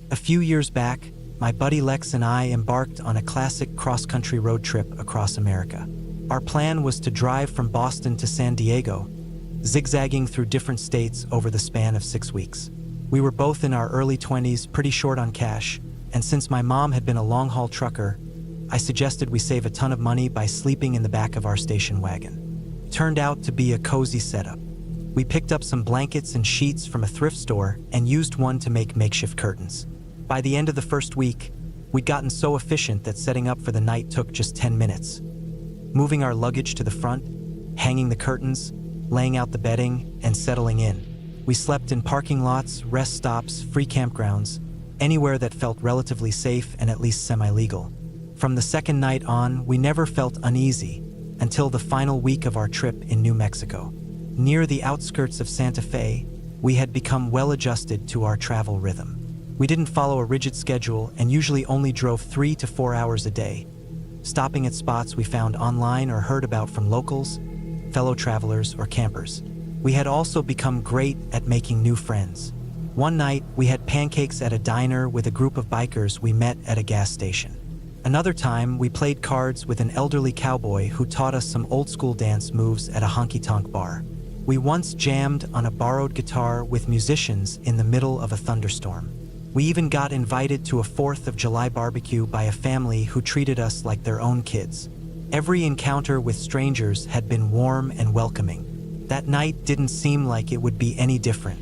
A few years back, my buddy Lex and I embarked on a classic cross-country road trip across America. Our plan was to drive from Boston to San Diego, zigzagging through different states over the span of 6 weeks. We were both in our early 20s, pretty short on cash, and since my mom had been a long-haul trucker, I suggested we save a ton of money by sleeping in the back of our station wagon. Turned out to be a cozy setup. We picked up some blankets and sheets from a thrift store and used one to make makeshift curtains. By the end of the first week, we'd gotten so efficient that setting up for the night took just 10 minutes. Moving our luggage to the front, hanging the curtains, laying out the bedding, and settling in. We slept in parking lots, rest stops, free campgrounds, anywhere that felt relatively safe and at least semi-legal. From the second night on, we never felt uneasy until the final week of our trip in New Mexico. Near the outskirts of Santa Fe, we had become well-adjusted to our travel rhythm. We didn't follow a rigid schedule and usually only drove 3 to 4 hours a day, stopping at spots we found online or heard about from locals, fellow travelers, or campers. We had also become great at making new friends. One night, we had pancakes at a diner with a group of bikers we met at a gas station. Another time, we played cards with an elderly cowboy who taught us some old-school dance moves at a honky-tonk bar. We once jammed on a borrowed guitar with musicians in the middle of a thunderstorm. We even got invited to a 4th of July barbecue by a family who treated us like their own kids. Every encounter with strangers had been warm and welcoming. That night didn't seem like it would be any different.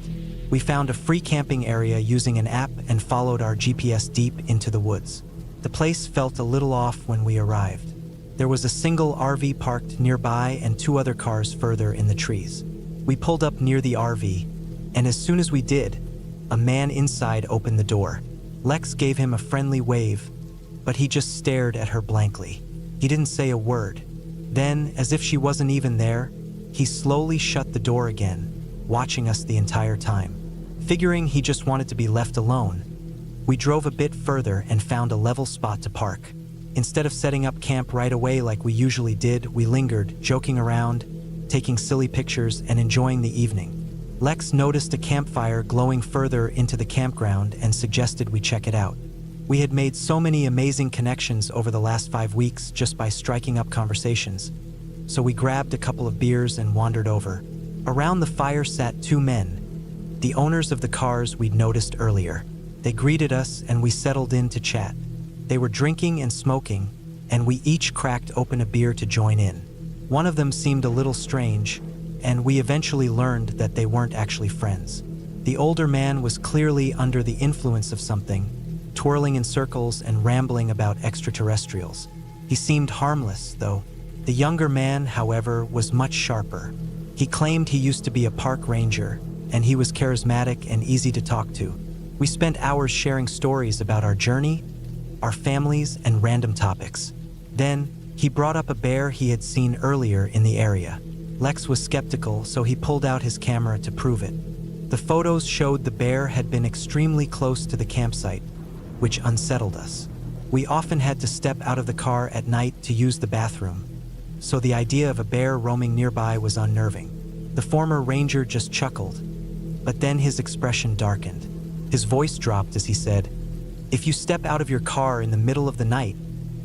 We found a free camping area using an app and followed our GPS deep into the woods. The place felt a little off when we arrived. There was a single RV parked nearby and 2 other cars further in the trees. We pulled up near the RV, and as soon as we did, a man inside opened the door. Lex gave him a friendly wave, but he just stared at her blankly. He didn't say a word. Then, as if she wasn't even there, he slowly shut the door again, watching us the entire time. Figuring he just wanted to be left alone, we drove a bit further and found a level spot to park. Instead of setting up camp right away like we usually did, we lingered, joking around, taking silly pictures, and enjoying the evening. Lex noticed a campfire glowing further into the campground and suggested we check it out. We had made so many amazing connections over the last 5 weeks just by striking up conversations, so we grabbed a couple of beers and wandered over. Around the fire sat 2 men, the owners of the cars we'd noticed earlier. They greeted us and we settled in to chat. They were drinking and smoking, and we each cracked open a beer to join in. One of them seemed a little strange, and we eventually learned that they weren't actually friends. The older man was clearly under the influence of something, twirling in circles and rambling about extraterrestrials. He seemed harmless, though. The younger man, however, was much sharper. He claimed he used to be a park ranger, and he was charismatic and easy to talk to. We spent hours sharing stories about our journey, our families, and random topics. Then, he brought up a bear he had seen earlier in the area. Lex was skeptical, so he pulled out his camera to prove it. The photos showed the bear had been extremely close to the campsite, which unsettled us. We often had to step out of the car at night to use the bathroom, so the idea of a bear roaming nearby was unnerving. The former ranger just chuckled, but then his expression darkened. His voice dropped as he said, "If you step out of your car in the middle of the night,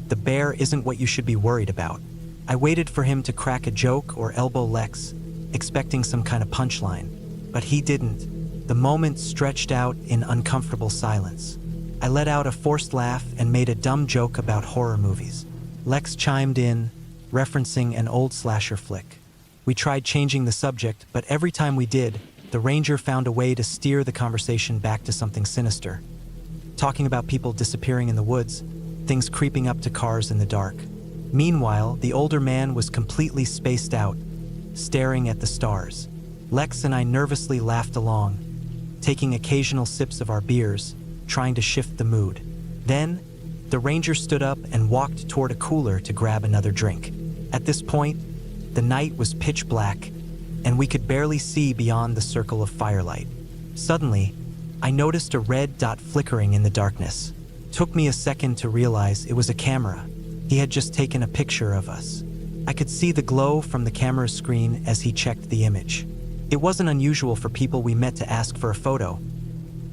the bear isn't what you should be worried about." I waited for him to crack a joke or elbow Lex, expecting some kind of punchline, but he didn't. The moment stretched out in uncomfortable silence. I let out a forced laugh and made a dumb joke about horror movies. Lex chimed in, referencing an old slasher flick. We tried changing the subject, but every time we did, the ranger found a way to steer the conversation back to something sinister. Talking about people disappearing in the woods, things creeping up to cars in the dark. Meanwhile, the older man was completely spaced out, staring at the stars. Lex and I nervously laughed along, taking occasional sips of our beers, trying to shift the mood. Then, the ranger stood up and walked toward a cooler to grab another drink. At this point, the night was pitch black, and we could barely see beyond the circle of firelight. Suddenly, I noticed a red dot flickering in the darkness. Took me a second to realize it was a camera. He had just taken a picture of us. I could see the glow from the camera's screen as he checked the image. It wasn't unusual for people we met to ask for a photo.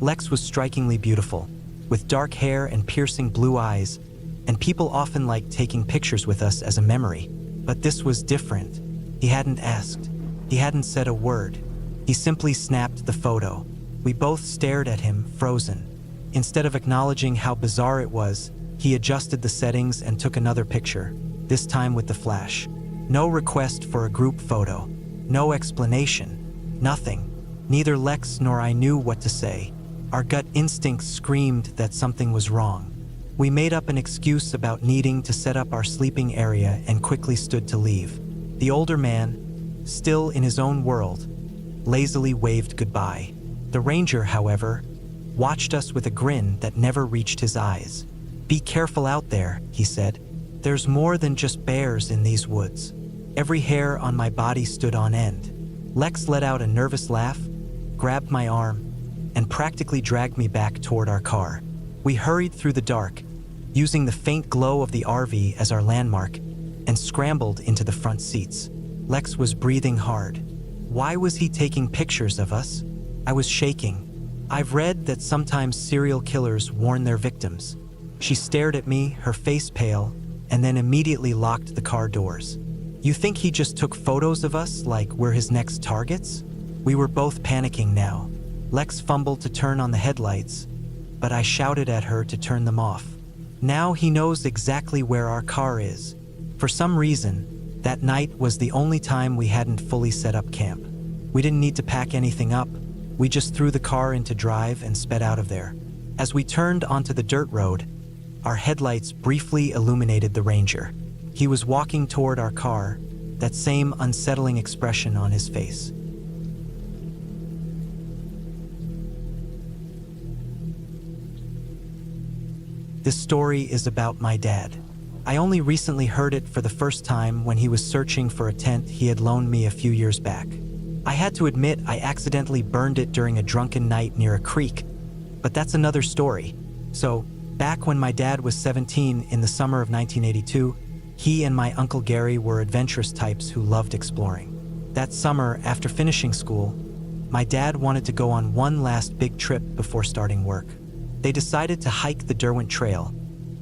Lex was strikingly beautiful, with dark hair and piercing blue eyes, and people often liked taking pictures with us as a memory. But this was different. He hadn't asked. He hadn't said a word. He simply snapped the photo. We both stared at him, frozen. Instead of acknowledging how bizarre it was, he adjusted the settings and took another picture, this time with the flash. No request for a group photo. No explanation. Nothing. Neither Lex nor I knew what to say. Our gut instincts screamed that something was wrong. We made up an excuse about needing to set up our sleeping area and quickly stood to leave. The older man, still in his own world, lazily waved goodbye. The ranger, however, watched us with a grin that never reached his eyes. "Be careful out there," he said. "There's more than just bears in these woods." Every hair on my body stood on end. Lex let out a nervous laugh, grabbed my arm, and practically dragged me back toward our car. We hurried through the dark, using the faint glow of the RV as our landmark, and scrambled into the front seats. Lex was breathing hard. Why was he taking pictures of us? I was shaking. I've read that sometimes serial killers warn their victims. She stared at me, her face pale, and then immediately locked the car doors. "You think he just took photos of us like we're his next targets?" We were both panicking now. Lex fumbled to turn on the headlights, but I shouted at her to turn them off. Now he knows exactly where our car is. For some reason, that night was the only time we hadn't fully set up camp. We didn't need to pack anything up. We just threw the car into drive and sped out of there. As we turned onto the dirt road, our headlights briefly illuminated the ranger. He was walking toward our car, that same unsettling expression on his face. This story is about my dad. I only recently heard it for the first time when he was searching for a tent he had loaned me a few years back. I had to admit I accidentally burned it during a drunken night near a creek, but that's another story. So, back when my dad was 17 in the summer of 1982, he and my Uncle Gary were adventurous types who loved exploring. That summer, after finishing school, my dad wanted to go on one last big trip before starting work. They decided to hike the Derwent Trail,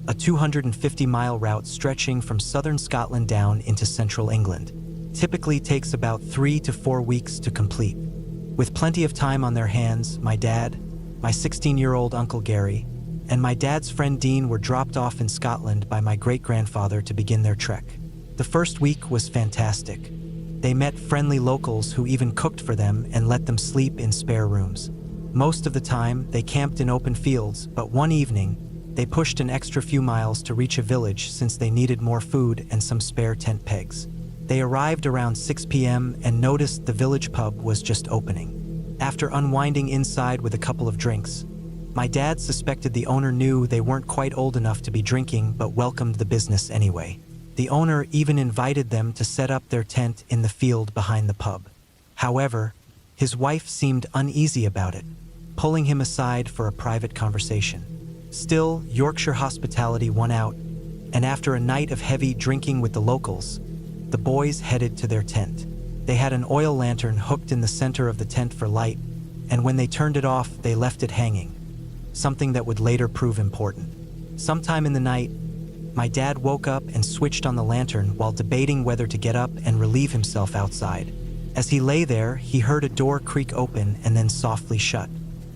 a 250-mile route stretching from southern Scotland down into central England. Typically takes about 3 to 4 weeks to complete. With plenty of time on their hands, my dad, my 16-year-old Uncle Gary, and my dad's friend Dean were dropped off in Scotland by my great-grandfather to begin their trek. The first week was fantastic. They met friendly locals who even cooked for them and let them sleep in spare rooms. Most of the time, they camped in open fields, but one evening, they pushed an extra few miles to reach a village since they needed more food and some spare tent pegs. They arrived around 6 p.m. and noticed the village pub was just opening. After unwinding inside with a couple of drinks, my dad suspected the owner knew they weren't quite old enough to be drinking but welcomed the business anyway. The owner even invited them to set up their tent in the field behind the pub. However, his wife seemed uneasy about it, pulling him aside for a private conversation. Still, Yorkshire hospitality won out, and after a night of heavy drinking with the locals, the boys headed to their tent. They had an oil lantern hooked in the center of the tent for light, and when they turned it off, they left it hanging, something that would later prove important. Sometime in the night, my dad woke up and switched on the lantern while debating whether to get up and relieve himself outside. As he lay there, he heard a door creak open and then softly shut.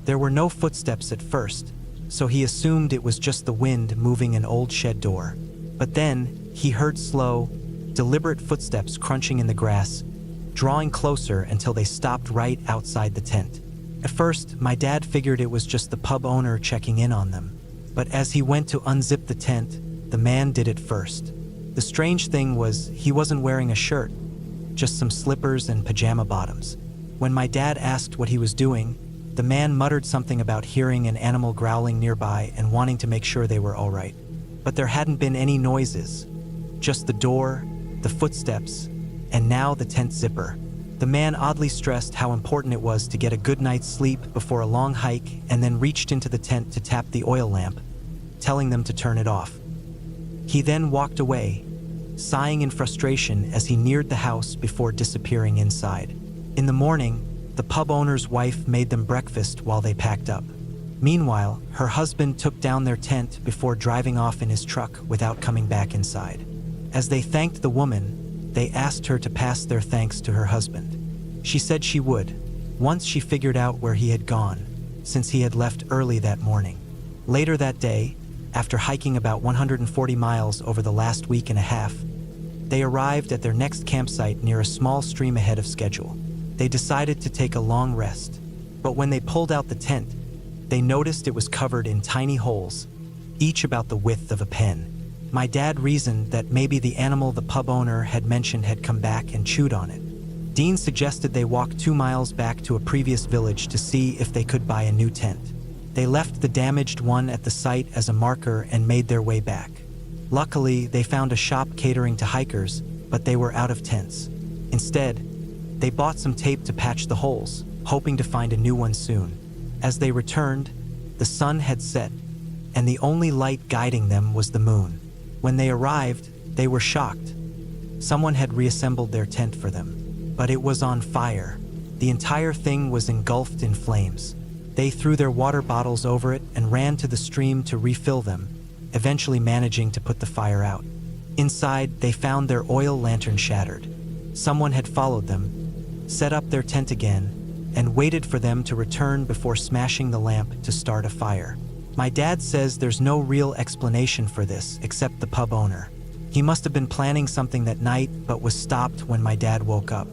There were no footsteps at first, so he assumed it was just the wind moving an old shed door. But then, he heard slow, deliberate footsteps crunching in the grass, drawing closer until they stopped right outside the tent. At first, my dad figured it was just the pub owner checking in on them. But as he went to unzip the tent, the man did it first. The strange thing was, he wasn't wearing a shirt, just some slippers and pajama bottoms. When my dad asked what he was doing, the man muttered something about hearing an animal growling nearby and wanting to make sure they were all right. But there hadn't been any noises, just the door, the footsteps, and now the tent zipper. The man oddly stressed how important it was to get a good night's sleep before a long hike and then reached into the tent to tap the oil lamp, telling them to turn it off. He then walked away, sighing in frustration as he neared the house before disappearing inside. In the morning, the pub owner's wife made them breakfast while they packed up. Meanwhile, her husband took down their tent before driving off in his truck without coming back inside. As they thanked the woman, they asked her to pass their thanks to her husband. She said she would, once she figured out where he had gone, since he had left early that morning. Later that day, after hiking about 140 miles over the last week and a half, they arrived at their next campsite near a small stream ahead of schedule. They decided to take a long rest, but when they pulled out the tent, they noticed it was covered in tiny holes, each about the width of a pen. My dad reasoned that maybe the animal the pub owner had mentioned had come back and chewed on it. Dean suggested they walk 2 miles back to a previous village to see if they could buy a new tent. They left the damaged one at the site as a marker and made their way back. Luckily, they found a shop catering to hikers, but they were out of tents. Instead, they bought some tape to patch the holes, hoping to find a new one soon. As they returned, the sun had set, and the only light guiding them was the moon. When they arrived, they were shocked. Someone had reassembled their tent for them, but it was on fire. The entire thing was engulfed in flames. They threw their water bottles over it and ran to the stream to refill them, eventually managing to put the fire out. Inside, they found their oil lantern shattered. Someone had followed them, set up their tent again, and waited for them to return before smashing the lamp to start a fire. My dad says there's no real explanation for this except the pub owner. He must have been planning something that night but was stopped when my dad woke up.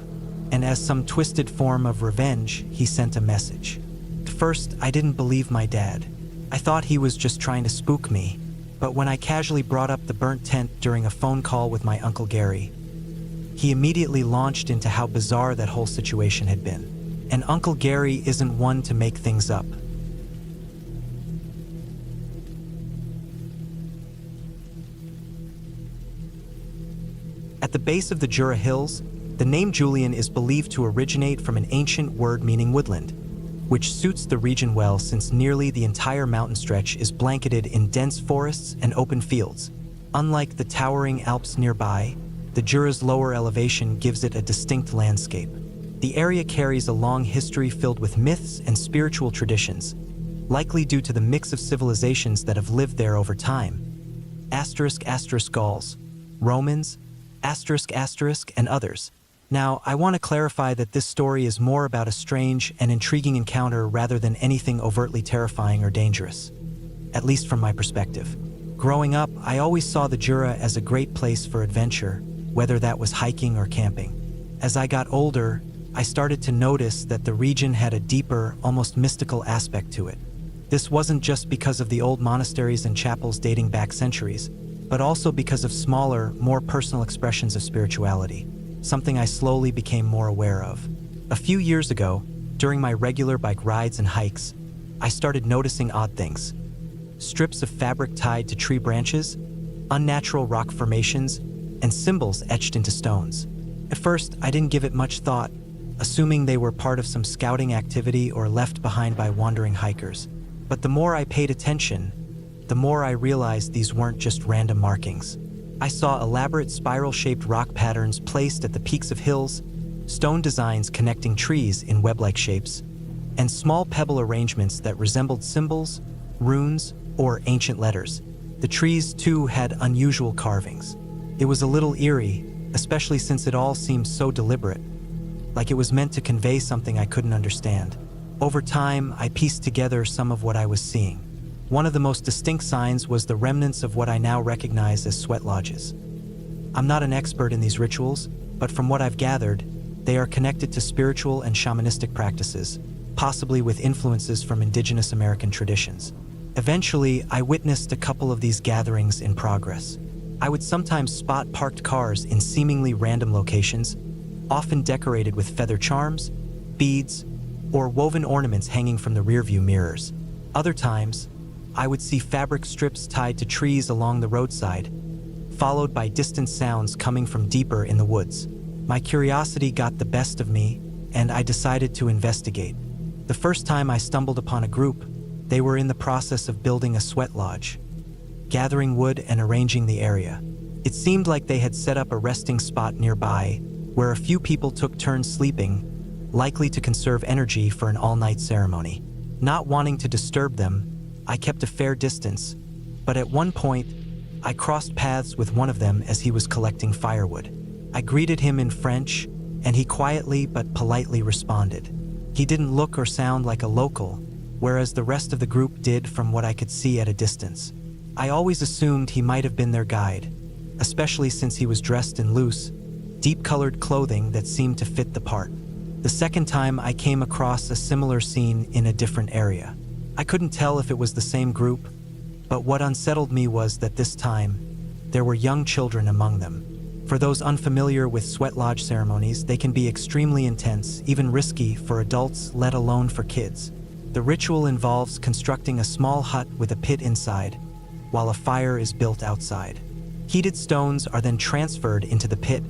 And as some twisted form of revenge, he sent a message. At first, I didn't believe my dad. I thought he was just trying to spook me. But when I casually brought up the burnt tent during a phone call with my Uncle Gary, he immediately launched into how bizarre that whole situation had been. And Uncle Gary isn't one to make things up. At the base of the Jura Hills, the name Julian is believed to originate from an ancient word meaning woodland, which suits the region well since nearly the entire mountain stretch is blanketed in dense forests and open fields. Unlike the towering Alps nearby, the Jura's lower elevation gives it a distinct landscape. The area carries a long history filled with myths and spiritual traditions, likely due to the mix of civilizations that have lived there over time. Gauls, Romans, and others. Now, I want to clarify that this story is more about a strange and intriguing encounter rather than anything overtly terrifying or dangerous, at least from my perspective. Growing up, I always saw the Jura as a great place for adventure, whether that was hiking or camping. As I got older, I started to notice that the region had a deeper, almost mystical aspect to it. This wasn't just because of the old monasteries and chapels dating back centuries, but also because of smaller, more personal expressions of spirituality, something I slowly became more aware of. A few years ago, during my regular bike rides and hikes, I started noticing odd things. Strips of fabric tied to tree branches, unnatural rock formations, and symbols etched into stones. At first, I didn't give it much thought, assuming they were part of some scouting activity or left behind by wandering hikers. But the more I paid attention, the more I realized these weren't just random markings. I saw elaborate spiral-shaped rock patterns placed at the peaks of hills, stone designs connecting trees in web-like shapes, and small pebble arrangements that resembled symbols, runes, or ancient letters. The trees, too, had unusual carvings. It was a little eerie, especially since it all seemed so deliberate, like it was meant to convey something I couldn't understand. Over time, I pieced together some of what I was seeing. One of the most distinct signs was the remnants of what I now recognize as sweat lodges. I'm not an expert in these rituals, but from what I've gathered, they are connected to spiritual and shamanistic practices, possibly with influences from indigenous American traditions. Eventually, I witnessed a couple of these gatherings in progress. I would sometimes spot parked cars in seemingly random locations, often decorated with feather charms, beads, or woven ornaments hanging from the rearview mirrors. Other times, I would see fabric strips tied to trees along the roadside, followed by distant sounds coming from deeper in the woods. My curiosity got the best of me, and I decided to investigate. The first time I stumbled upon a group, they were in the process of building a sweat lodge, gathering wood and arranging the area. It seemed like they had set up a resting spot nearby, where a few people took turns sleeping, likely to conserve energy for an all-night ceremony. Not wanting to disturb them, I kept a fair distance, but at one point, I crossed paths with one of them as he was collecting firewood. I greeted him in French, and he quietly but politely responded. He didn't look or sound like a local, whereas the rest of the group did from what I could see at a distance. I always assumed he might have been their guide, especially since he was dressed in loose, deep-colored clothing that seemed to fit the part. The second time I came across a similar scene in a different area. I couldn't tell if it was the same group, but what unsettled me was that this time, there were young children among them. For those unfamiliar with sweat lodge ceremonies, they can be extremely intense, even risky for adults, let alone for kids. The ritual involves constructing a small hut with a pit inside, while a fire is built outside. Heated stones are then transferred into the pit,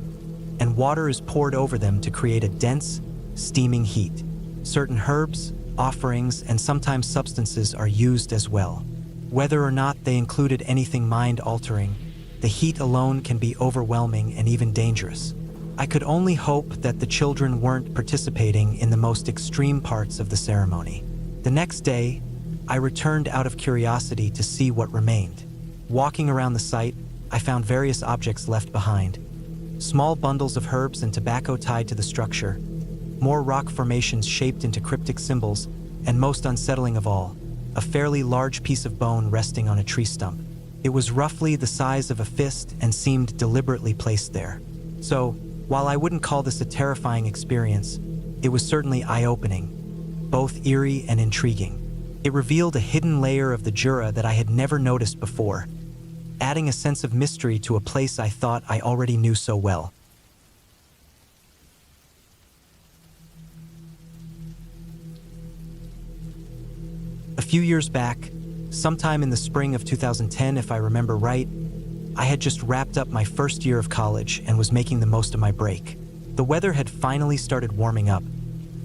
and water is poured over them to create a dense, steaming heat. Certain herbs, offerings, and sometimes substances are used as well. Whether or not they included anything mind-altering, the heat alone can be overwhelming and even dangerous. I could only hope that the children weren't participating in the most extreme parts of the ceremony. The next day, I returned out of curiosity to see what remained. Walking around the site, I found various objects left behind. Small bundles of herbs and tobacco tied to the structure, more rock formations shaped into cryptic symbols, and most unsettling of all, a fairly large piece of bone resting on a tree stump. It was roughly the size of a fist and seemed deliberately placed there. So, while I wouldn't call this a terrifying experience, it was certainly eye-opening, both eerie and intriguing. It revealed a hidden layer of the Jura that I had never noticed before, adding a sense of mystery to a place I thought I already knew so well. A few years back, sometime in the spring of 2010 if I remember right, I had just wrapped up my first year of college and was making the most of my break. The weather had finally started warming up,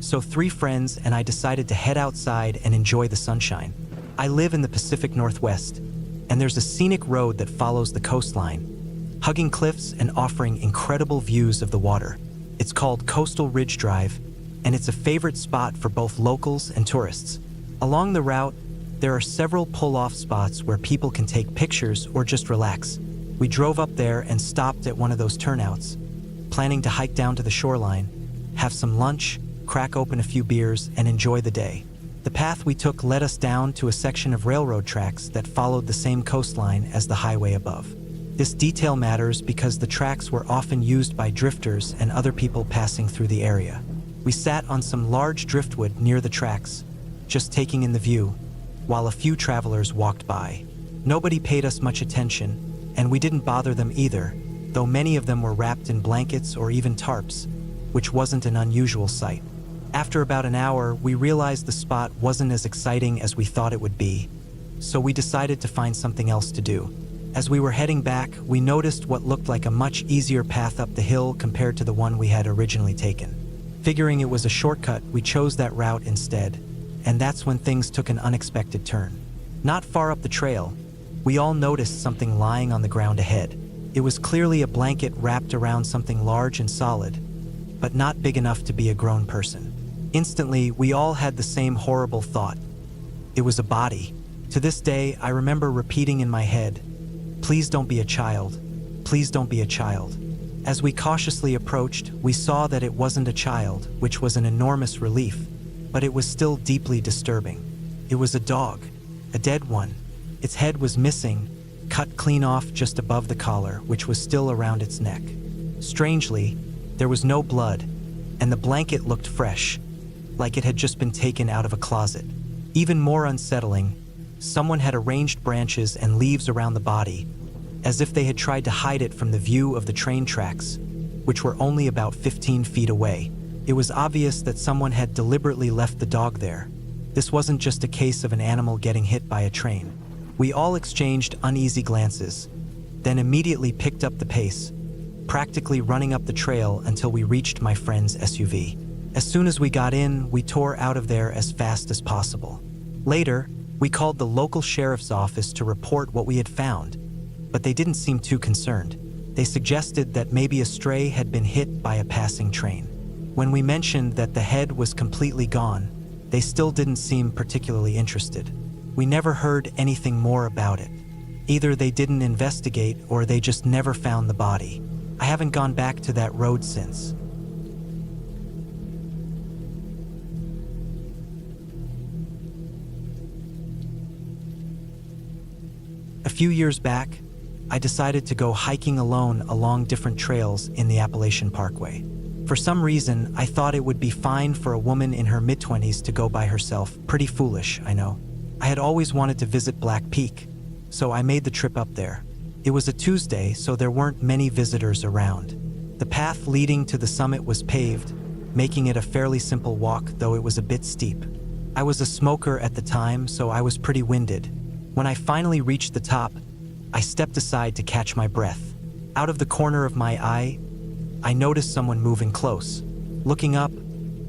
so 3 friends and I decided to head outside and enjoy the sunshine. I live in the Pacific Northwest, and there's a scenic road that follows the coastline, hugging cliffs and offering incredible views of the water. It's called Coastal Ridge Drive, and it's a favorite spot for both locals and tourists. Along the route, there are several pull-off spots where people can take pictures or just relax. We drove up there and stopped at one of those turnouts, planning to hike down to the shoreline, have some lunch, crack open a few beers, and enjoy the day. The path we took led us down to a section of railroad tracks that followed the same coastline as the highway above. This detail matters because the tracks were often used by drifters and other people passing through the area. We sat on some large driftwood near the tracks, just taking in the view, while a few travelers walked by. Nobody paid us much attention, and we didn't bother them either, though many of them were wrapped in blankets or even tarps, which wasn't an unusual sight. After about an hour, we realized the spot wasn't as exciting as we thought it would be, so we decided to find something else to do. As we were heading back, we noticed what looked like a much easier path up the hill compared to the one we had originally taken. Figuring it was a shortcut, we chose that route instead, and that's when things took an unexpected turn. Not far up the trail, we all noticed something lying on the ground ahead. It was clearly a blanket wrapped around something large and solid, but not big enough to be a grown person. Instantly, we all had the same horrible thought. It was a body. To this day, I remember repeating in my head, "Please don't be a child. Please don't be a child." As we cautiously approached, we saw that it wasn't a child, which was an enormous relief, but it was still deeply disturbing. It was a dog, a dead one. Its head was missing, cut clean off just above the collar, which was still around its neck. Strangely, there was no blood, and the blanket looked fresh, like it had just been taken out of a closet. Even more unsettling, someone had arranged branches and leaves around the body, as if they had tried to hide it from the view of the train tracks, which were only about 15 feet away. It was obvious that someone had deliberately left the dog there. This wasn't just a case of an animal getting hit by a train. We all exchanged uneasy glances, then immediately picked up the pace, practically running up the trail until we reached my friend's SUV. As soon as we got in, we tore out of there as fast as possible. Later, we called the local sheriff's office to report what we had found, but they didn't seem too concerned. They suggested that maybe a stray had been hit by a passing train. When we mentioned that the head was completely gone, they still didn't seem particularly interested. We never heard anything more about it. Either they didn't investigate or they just never found the body. I haven't gone back to that road since. A few years back, I decided to go hiking alone along different trails in the Appalachian Parkway. For some reason, I thought it would be fine for a woman in her mid-20s to go by herself. Pretty foolish, I know. I had always wanted to visit Black Peak, so I made the trip up there. It was a Tuesday, so there weren't many visitors around. The path leading to the summit was paved, making it a fairly simple walk, though it was a bit steep. I was a smoker at the time, so I was pretty winded. When I finally reached the top, I stepped aside to catch my breath. Out of the corner of my eye, I noticed someone moving close. Looking up,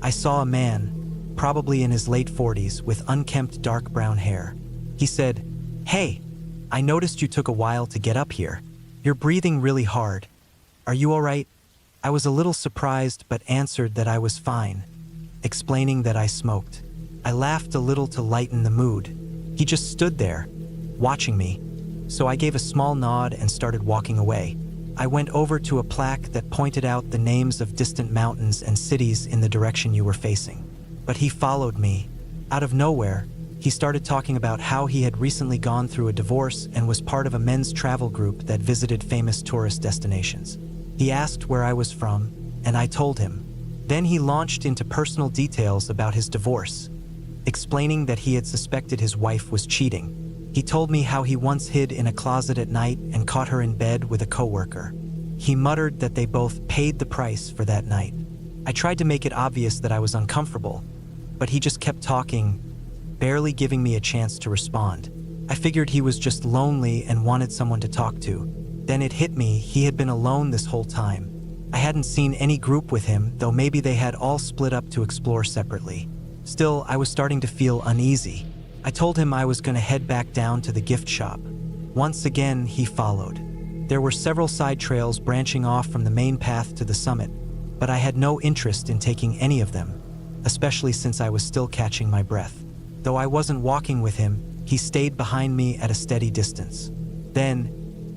I saw a man, probably in his late 40s, with unkempt dark brown hair. He said, "Hey, I noticed you took a while to get up here. You're breathing really hard. Are you all right?" I was a little surprised but answered that I was fine, explaining that I smoked. I laughed a little to lighten the mood. He just stood there, watching me, so I gave a small nod and started walking away. I went over to a plaque that pointed out the names of distant mountains and cities in the direction you were facing. But he followed me. Out of nowhere, he started talking about how he had recently gone through a divorce and was part of a men's travel group that visited famous tourist destinations. He asked where I was from, and I told him. Then he launched into personal details about his divorce, explaining that he had suspected his wife was cheating. He told me how he once hid in a closet at night and caught her in bed with a coworker. He muttered that they both paid the price for that night. I tried to make it obvious that I was uncomfortable, but he just kept talking, barely giving me a chance to respond. I figured he was just lonely and wanted someone to talk to. Then it hit me, he had been alone this whole time. I hadn't seen any group with him, though maybe they had all split up to explore separately. Still, I was starting to feel uneasy. I told him I was going to head back down to the gift shop. Once again, he followed. There were several side trails branching off from the main path to the summit, but I had no interest in taking any of them, especially since I was still catching my breath. Though I wasn't walking with him, he stayed behind me at a steady distance. Then,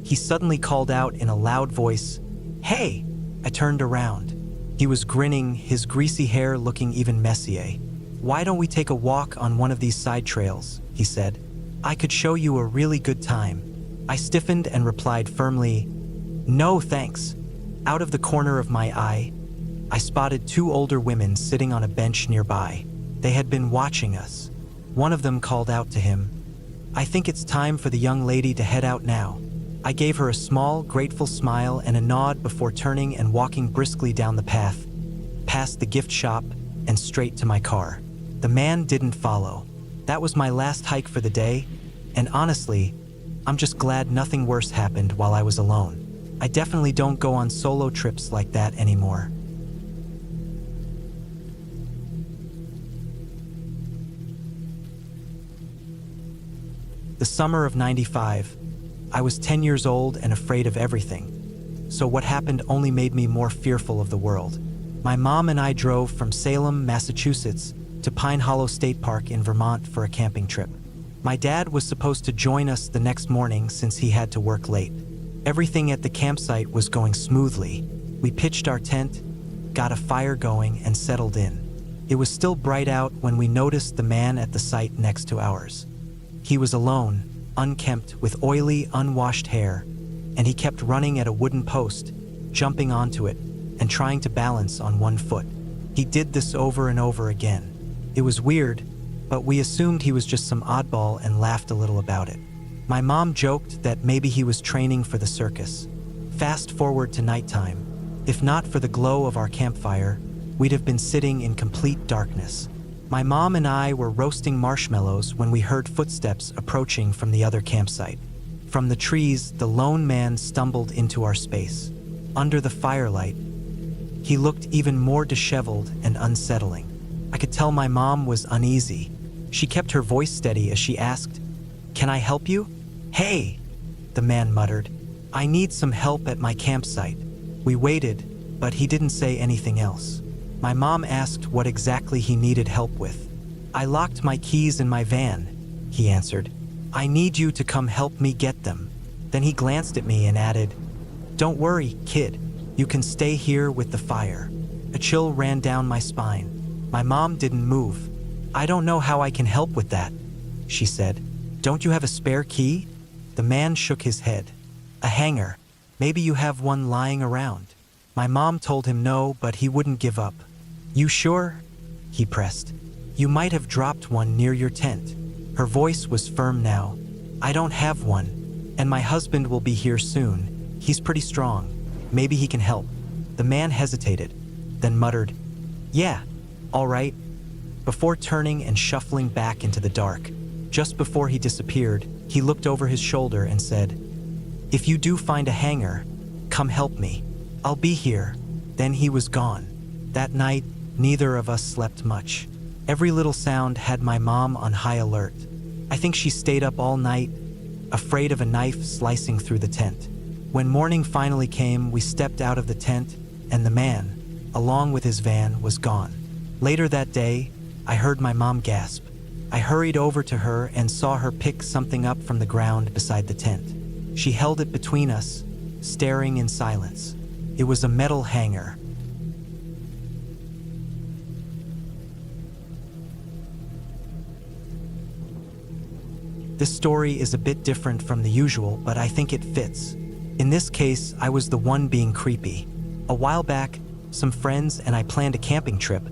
he suddenly called out in a loud voice, "Hey!" I turned around. He was grinning, his greasy hair looking even messier. "Why don't we take a walk on one of these side trails?" he said. "I could show you a really good time." I stiffened and replied firmly, "No, thanks." Out of the corner of my eye, I spotted two older women sitting on a bench nearby. They had been watching us. One of them called out to him, "I think it's time for the young lady to head out now." I gave her a small, grateful smile and a nod before turning and walking briskly down the path, past the gift shop, and straight to my car. The man didn't follow. That was my last hike for the day, and honestly, I'm just glad nothing worse happened while I was alone. I definitely don't go on solo trips like that anymore. The summer of '95, I was 10 years old and afraid of everything, so what happened only made me more fearful of the world. My mom and I drove from Salem, Massachusetts, to Pine Hollow State Park in Vermont for a camping trip. My dad was supposed to join us the next morning since he had to work late. Everything at the campsite was going smoothly. We pitched our tent, got a fire going, and settled in. It was still bright out when we noticed the man at the site next to ours. He was alone, unkempt, with oily, unwashed hair, and he kept running at a wooden post, jumping onto it, and trying to balance on one foot. He did this over and over again. It was weird, but we assumed he was just some oddball and laughed a little about it. My mom joked that maybe he was training for the circus. Fast forward to nighttime. If not for the glow of our campfire, we'd have been sitting in complete darkness. My mom and I were roasting marshmallows when we heard footsteps approaching from the other campsite. From the trees, the lone man stumbled into our space. Under the firelight, he looked even more disheveled and unsettling. I could tell my mom was uneasy. She kept her voice steady as she asked, "Can I help you?" "Hey," the man muttered. "I need some help at my campsite." We waited, but he didn't say anything else. My mom asked what exactly he needed help with. "I locked my keys in my van," he answered. "I need you to come help me get them." Then he glanced at me and added, "Don't worry, kid. You can stay here with the fire." A chill ran down my spine. My mom didn't move. "I don't know how I can help with that," she said. "Don't you have a spare key?" The man shook his head. "A hanger. Maybe you have one lying around." My mom told him no, but he wouldn't give up. "You sure?" he pressed. "You might have dropped one near your tent." Her voice was firm now. "I don't have one, and my husband will be here soon. He's pretty strong. Maybe he can help." The man hesitated, then muttered, "Yeah, all right," before turning and shuffling back into the dark. Just before he disappeared, he looked over his shoulder and said, "If you do find a hanger, come help me. I'll be here." Then he was gone. That night, neither of us slept much. Every little sound had my mom on high alert. I think she stayed up all night, afraid of a knife slicing through the tent. When morning finally came, we stepped out of the tent, and the man, along with his van, was gone. Later that day, I heard my mom gasp. I hurried over to her and saw her pick something up from the ground beside the tent. She held it between us, staring in silence. It was a metal hanger. This story is a bit different from the usual, but I think it fits. In this case, I was the one being creepy. A while back, some friends and I planned a camping trip,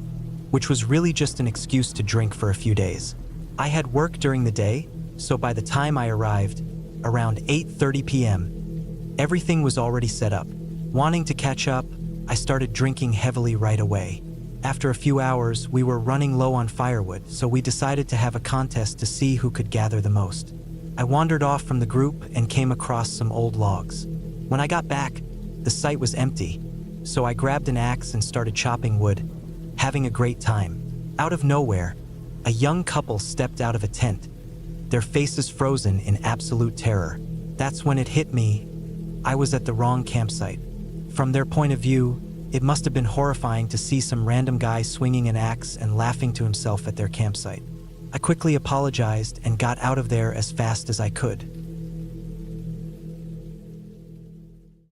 which was really just an excuse to drink for a few days. I had work during the day, so by the time I arrived, around 8:30 p.m., everything was already set up. Wanting to catch up, I started drinking heavily right away. After a few hours, we were running low on firewood, so we decided to have a contest to see who could gather the most. I wandered off from the group and came across some old logs. When I got back, the site was empty, so I grabbed an axe and started chopping wood, having a great time. Out of nowhere, a young couple stepped out of a tent, their faces frozen in absolute terror. That's when it hit me. I was at the wrong campsite. From their point of view, it must have been horrifying to see some random guy swinging an axe and laughing to himself at their campsite. I quickly apologized and got out of there as fast as I could.